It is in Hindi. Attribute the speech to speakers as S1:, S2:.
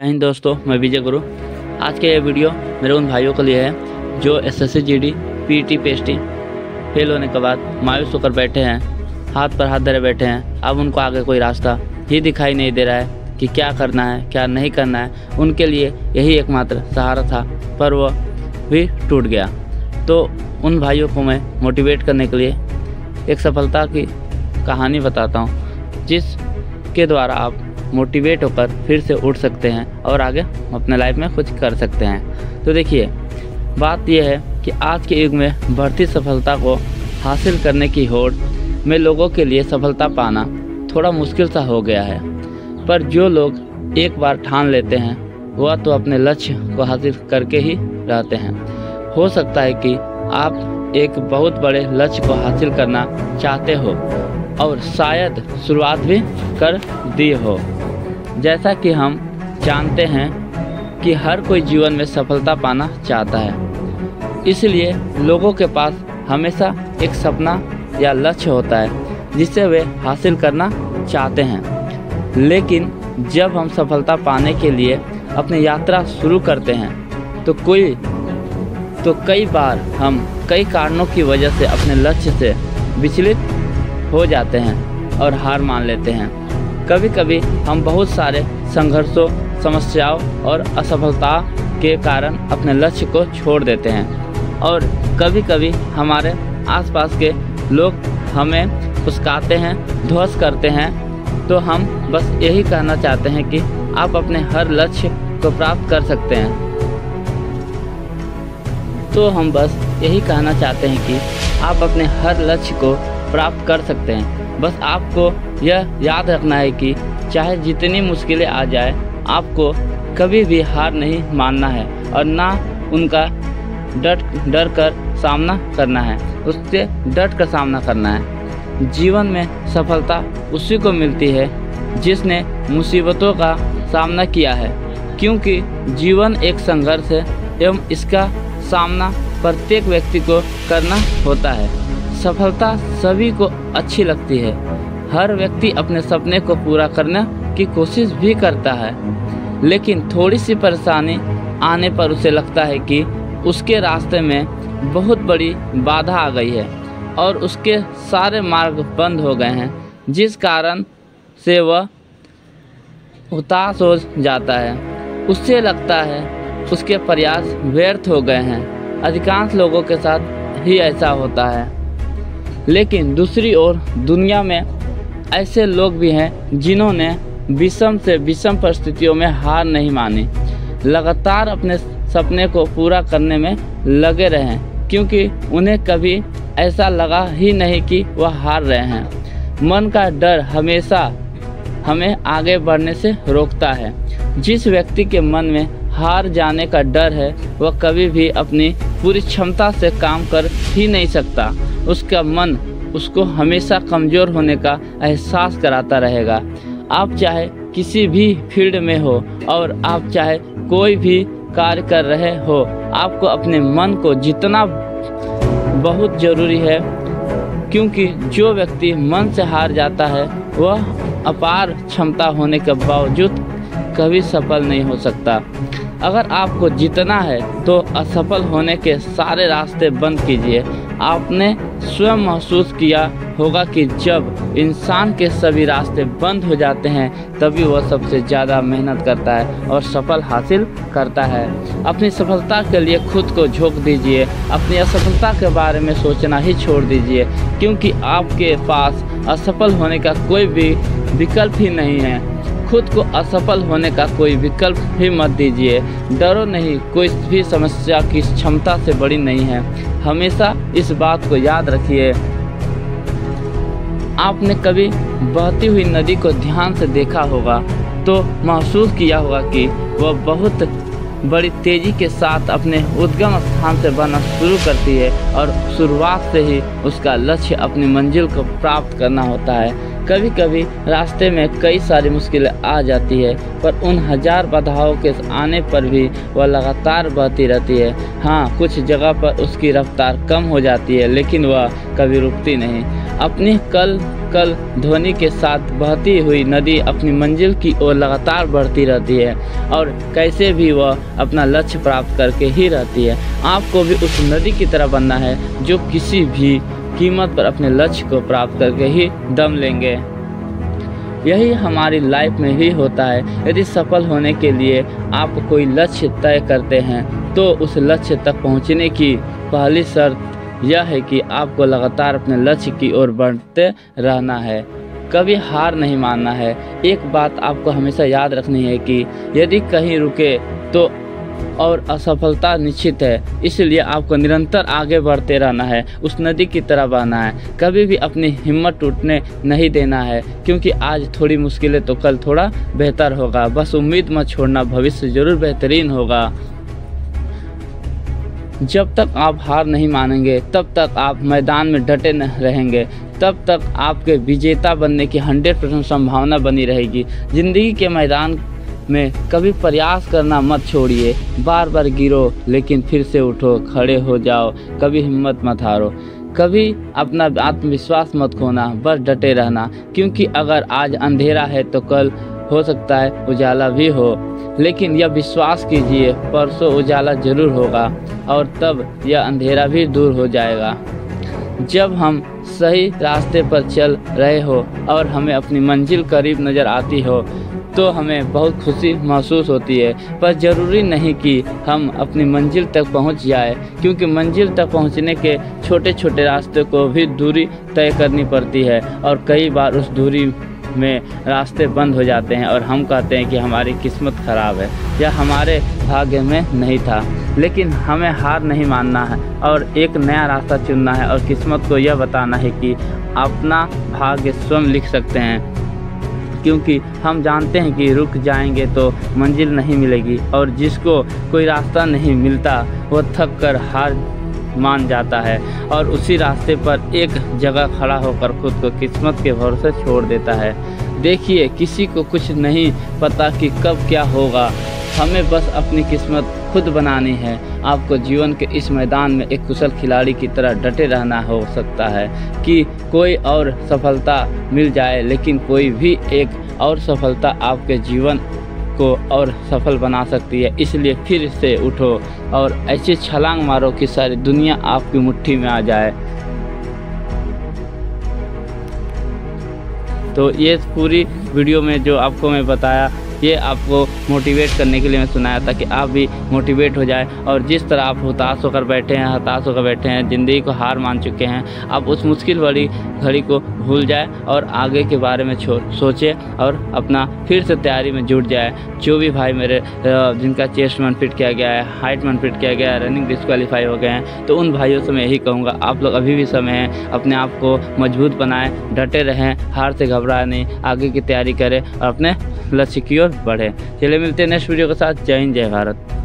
S1: जय हिंद दोस्तों, मैं विजय गुरु। आज के ये वीडियो मेरे उन भाइयों के लिए है जो SSC GD PT PhD fail होने के बाद मायूस होकर बैठे हैं, हाथ पर हाथ धरे बैठे हैं। अब उनको आगे कोई रास्ता ही दिखाई नहीं दे रहा है कि क्या करना है क्या नहीं करना है। उनके लिए यही एकमात्र सहारा था, पर वह भी टूट गया। तो उन भाइयों को मैं मोटिवेट करने के लिए एक सफलता की कहानी बताता हूँ, जिसके द्वारा आप मोटिवेट होकर फिर से उठ सकते हैं और आगे अपने लाइफ में कुछ कर सकते हैं। तो देखिए, बात यह है कि आज के युग में बढ़ती सफलता को हासिल करने की होड़ में लोगों के लिए सफलता पाना थोड़ा मुश्किल सा हो गया है। पर जो लोग एक बार ठान लेते हैं वह तो अपने लक्ष्य को हासिल करके ही रहते हैं। हो सकता है कि आप एक बहुत बड़े लक्ष्य को हासिल करना चाहते हो और शायद शुरुआत भी कर दी हो। जैसा कि हम जानते हैं कि हर कोई जीवन में सफलता पाना चाहता है, इसलिए लोगों के पास हमेशा एक सपना या लक्ष्य होता है जिसे वे हासिल करना चाहते हैं। लेकिन जब हम सफलता पाने के लिए अपनी यात्रा शुरू करते हैं तो कई बार हम कई कारणों की वजह से अपने लक्ष्य से विचलित हो जाते हैं और हार मान लेते हैं। कभी कभी हम बहुत सारे संघर्षों, समस्याओं और असफलता के कारण अपने लक्ष्य को छोड़ देते हैं, और कभी कभी हमारे आसपास के लोग हमें उस्काते हैं, ध्वस्त करते हैं। तो हम बस यही कहना चाहते हैं कि आप अपने हर लक्ष्य को प्राप्त कर सकते हैं। तो हम बस यही कहना चाहते हैं कि आप अपने हर लक्ष्य को प्राप्त कर सकते हैं। बस आपको यह याद रखना है कि चाहे जितनी मुश्किलें आ जाए, आपको कभी भी हार नहीं मानना है और ना उनका डर कर सामना करना है, उससे डट कर सामना करना है। जीवन में सफलता उसी को मिलती है जिसने मुसीबतों का सामना किया है, क्योंकि जीवन एक संघर्ष है एवं इसका सामना प्रत्येक व्यक्ति को करना होता है। सफलता सभी को अच्छी लगती है, हर व्यक्ति अपने सपने को पूरा करने की कोशिश भी करता है, लेकिन थोड़ी सी परेशानी आने पर उसे लगता है कि उसके रास्ते में बहुत बड़ी बाधा आ गई है और उसके सारे मार्ग बंद हो गए हैं, जिस कारण से वह उदास हो जाता है। उससे लगता है उसके प्रयास व्यर्थ हो गए हैं। अधिकांश लोगों के साथ ही ऐसा होता है, लेकिन दूसरी ओर दुनिया में ऐसे लोग भी हैं जिन्होंने विषम से विषम परिस्थितियों में हार नहीं मानी, लगातार अपने सपने को पूरा करने में लगे रहे, क्योंकि उन्हें कभी ऐसा लगा ही नहीं कि वह हार रहे हैं। मन का डर हमेशा हमें आगे बढ़ने से रोकता है। जिस व्यक्ति के मन में हार जाने का डर है वह कभी भी अपनी पूरी क्षमता से काम कर ही नहीं सकता। उसका मन उसको हमेशा कमज़ोर होने का एहसास कराता रहेगा। आप चाहे किसी भी फील्ड में हो और आप चाहे कोई भी कार्य कर रहे हो, आपको अपने मन को जीतना बहुत ज़रूरी है, क्योंकि जो व्यक्ति मन से हार जाता है वह अपार क्षमता होने के बावजूद कभी सफल नहीं हो सकता। अगर आपको जीतना है तो असफल होने के सारे रास्ते बंद कीजिए। आपने स्वयं महसूस किया होगा कि जब इंसान के सभी रास्ते बंद हो जाते हैं तभी वह सबसे ज़्यादा मेहनत करता है और सफल हासिल करता है। अपनी सफलता के लिए खुद को झोंक दीजिए, अपनी असफलता के बारे में सोचना ही छोड़ दीजिए, क्योंकि आपके पास असफल होने का कोई भी विकल्प ही नहीं है। खुद को असफल होने का कोई विकल्प भी मत दीजिए। डरो नहीं, कोई भी समस्या की क्षमता से बड़ी नहीं है। हमेशा इस बात को याद रखिए। आपने कभी बहती हुई नदी को ध्यान से देखा होगा तो महसूस किया होगा कि वह बहुत बड़ी तेज़ी के साथ अपने उद्गम स्थान से बहना शुरू करती है और शुरुआत से ही उसका लक्ष्य अपनी मंजिल को प्राप्त करना होता है। कभी कभी रास्ते में कई सारी मुश्किलें आ जाती है, पर उन हजार बाधाओं के आने पर भी वह लगातार बहती रहती है। हाँ, कुछ जगह पर उसकी रफ्तार कम हो जाती है, लेकिन वह कभी रुकती नहीं। अपनी कल ध्वनि के साथ बहती हुई नदी अपनी मंजिल की ओर लगातार बढ़ती रहती है और कैसे भी वह अपना लक्ष्य प्राप्त करके ही रहती है। आपको भी उस नदी की तरह बनना है जो किसी भी कीमत पर अपने लक्ष्य को प्राप्त करके ही दम लेंगे। यही हमारी लाइफ में भी होता है। यदि सफल होने के लिए आप कोई लक्ष्य तय करते हैं तो उस लक्ष्य तक पहुंचने की पहली शर्त यह है कि आपको लगातार अपने लक्ष्य की ओर बढ़ते रहना है, कभी हार नहीं मानना है। एक बात आपको हमेशा याद रखनी है कि यदि कहीं रुके तो और असफलता निश्चित है, इसलिए आपको निरंतर आगे बढ़ते रहना है, उस नदी की तरह बहना है। कभी भी अपनी हिम्मत टूटने नहीं देना है, क्योंकि आज थोड़ी मुश्किलें तो कल थोड़ा बेहतर होगा। बस उम्मीद मत छोड़ना, भविष्य जरूर बेहतरीन होगा। जब तक आप हार नहीं मानेंगे तब तक आप मैदान में डटे रहेंगे, तब तक आपके विजेता बनने की 100% संभावना बनी रहेगी। ज़िंदगी के मैदान में कभी प्रयास करना मत छोड़िए। बार बार गिरो लेकिन फिर से उठो, खड़े हो जाओ, कभी हिम्मत मत हारो। कभी अपना आत्मविश्वास मत खोना, बस डटे रहना, क्योंकि अगर आज अंधेरा है तो कल हो सकता है उजाला भी हो। लेकिन यह विश्वास कीजिए, परसों उजाला जरूर होगा और तब यह अंधेरा भी दूर हो जाएगा। जब हम सही रास्ते पर चल रहे हो और हमें अपनी मंजिल करीब नज़र आती हो तो हमें बहुत खुशी महसूस होती है, पर ज़रूरी नहीं कि हम अपनी मंजिल तक पहुंच जाए, क्योंकि मंजिल तक पहुंचने के छोटे छोटे रास्ते को भी दूरी तय करनी पड़ती है और कई बार उस दूरी में रास्ते बंद हो जाते हैं और हम कहते हैं कि हमारी किस्मत ख़राब है या हमारे भाग्य में नहीं था। लेकिन हमें हार नहीं मानना है और एक नया रास्ता चुनना है और किस्मत को यह बताना है कि अपना भाग्य स्वयं लिख सकते हैं, क्योंकि हम जानते हैं कि रुक जाएंगे तो मंजिल नहीं मिलेगी और जिसको कोई रास्ता नहीं मिलता वो थक कर हार मान जाता है और उसी रास्ते पर एक जगह खड़ा होकर खुद को किस्मत के भरोसे छोड़ देता है। देखिए, किसी को कुछ नहीं पता कि कब क्या होगा, हमें बस अपनी किस्मत खुद बनानी है। आपको जीवन के इस मैदान में एक कुशल खिलाड़ी की तरह डटे रहना हो सकता है कि कोई और सफलता मिल जाए, लेकिन कोई भी एक और सफलता आपके जीवन को और सफल बना सकती है। इसलिए फिर से उठो और ऐसे छलांग मारो कि सारी दुनिया आपकी मुट्ठी में आ जाए। तो ये पूरी वीडियो में जो आपको मैं बताया, ये आपको मोटिवेट करने के लिए मैं सुनाया था कि आप भी मोटिवेट हो जाए और जिस तरह आप हताश होकर बैठे हैं, ज़िंदगी को हार मान चुके हैं, आप उस मुश्किल वाली घड़ी को भूल जाए और आगे के बारे में सोचे और अपना फिर से तैयारी में जुट जाए। जो भी भाई मेरे जिनका चेस्ट में फिट किया गया है, हाइट में फिट किया गया है, रनिंग डिस्क्वालीफाई हो गए हैं, तो उन भाइयों से मैं यही कहूँगा, आप लोग अभी भी समय है, अपने आप को मजबूत बनाएं, डटे रहें, हार से घबराएं नहीं, आगे की तैयारी करें और अपने लक्ष्य की ओर बढ़े। चलिए मिलते हैं नेक्स्ट वीडियो के साथ। जय हिंद, जय भारत।